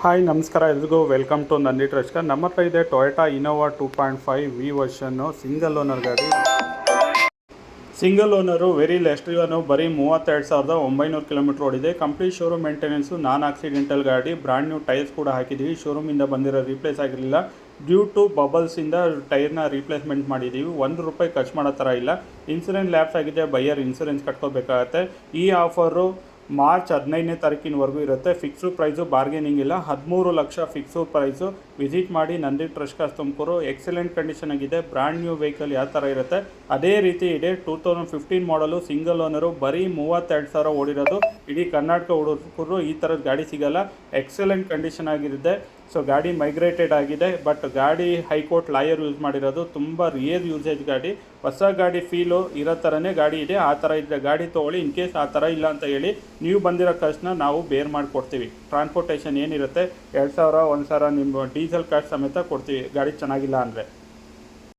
Hi ನಮಸ್ಕಾರ ಎಲ್ರಿಗೂ welcome to Nandi trust. ನಮ್ಮ ಹತ್ರ ಇದೆ ಟೊಯೋಟಾ ಇನೋವಾ 2.5 ವಿ ವರ್ಷನ್ನು ಸಿಂಗಲ್ ಓನರ್ ಗಾಡಿ. ಸಿಂಗಲ್ ಓನರು ವೆರಿ ಲೆಸ್ಟ್ ಇವನು ಬರೀ 32,900 ಕಿಲೋಮೀಟರ್ ಓಡಿದೆ. Complete showroom maintenance, non accidental ಗಾಡಿ, ಬ್ರ್ಯಾಂಡ್ ನ್ಯೂ ಟೈರ್ಸ್ ಕೂಡ ಹಾಕಿದ್ದೀವಿ. ಶೋರೂಮಿಂದ ಬಂದಿರೋ ರೀಪ್ಲೇಸ್ ಆಗಿರಲಿಲ್ಲ. ಡ್ಯೂ ಟು ಬಬಲ್ಸಿಂದ ಟೈರ್ನ ರೀಪ್ಲೇಸ್ಮೆಂಟ್ ಮಾಡಿದ್ದೀವಿ. ₹1 ಖರ್ಚು ಮಾಡೋ ಥರ ಇಲ್ಲ. ಇನ್ಸೂರೆನ್ಸ್ ಲ್ಯಾಪ್ಸ್ ಆಗಿದೆ, ಬೈಯರ್ ಇನ್ಸೂರೆನ್ಸ್ ಕಟ್ಕೋಬೇಕಾಗತ್ತೆ. ಈ ಆಫರು ಮಾರ್ಚ್ 15ನೇ ತಾರೀಕಿನವರೆಗೂ ಇರುತ್ತೆ. ಫಿಕ್ಸ್ಡ್ ಪ್ರೈಸು, ಬಾರ್ಗೇನಿಂಗ್ ಇಲ್ಲ. 13 ಲಕ್ಷ ಫಿಕ್ಸು ಪ್ರೈಸು. ವಿಸಿಟ್ ಮಾಡಿ Nandi trust cars Tumakuru. Excellent condition ಆಗಿದೆ. ಬ್ರ್ಯಾಂಡ್ ನ್ಯೂ ವೆಹಿಕಲ್ ಯಾವ ಥರ ಇರುತ್ತೆ ಅದೇ ರೀತಿ ಇದೆ. 2015 ಮಾಡಲು, ಸಿಂಗಲ್ ಓನರು, ಬರೀ 32,000 ಓಡಿರೋದು. ಇಡೀ ಕರ್ನಾಟಕ ಹುಡುಗರು ಈ ಥರದ ಗಾಡಿ ಸಿಗಲ್ಲ. ಎಕ್ಸಲೆಂಟ್ ಕಂಡೀಷನ್ ಆಗಿರುತ್ತೆ. ಸೊ ಗಾಡಿ ಮೈಗ್ರೇಟೆಡ್ ಆಗಿದೆ, ಬಟ್ ಗಾಡಿ ಹೈಕೋರ್ಟ್ ಲಾಯರ್ ಯೂಸ್ ಮಾಡಿರೋದು. ತುಂಬ ರಿಯರ್ ಯೂಸೇಜ್ ಗಾಡಿ. ಹೊಸ ಗಾಡಿ ಫೀಲು ಇರೋ ಥರನೇ ಗಾಡಿ ಇದೆ. ಆ ಥರ ಇದ್ದರೆ ಗಾಡಿ ತೊಗೊಳ್ಳಿ. ಇನ್ ಕೇಸ್ ಆ ಥರ ಇಲ್ಲ ಅಂತ ಹೇಳಿ ನೀವು ಬಂದಿರೋ ಖರ್ಚನ್ನ ನಾವು ಬೇರ್ ಮಾಡಿಕೊಡ್ತೀವಿ. ಟ್ರಾನ್ಸ್ಪೋರ್ಟೇಷನ್ ಏನಿರುತ್ತೆ 2,000 1,000 ನಿಮ್ಮ ಡೀಸೆಲ್ ಕಾಸ್ಟ್ ಸಮೇತ ಕೊಡ್ತೀವಿ ಗಾಡಿ ಚೆನ್ನಾಗಿಲ್ಲ ಅಂದರೆ.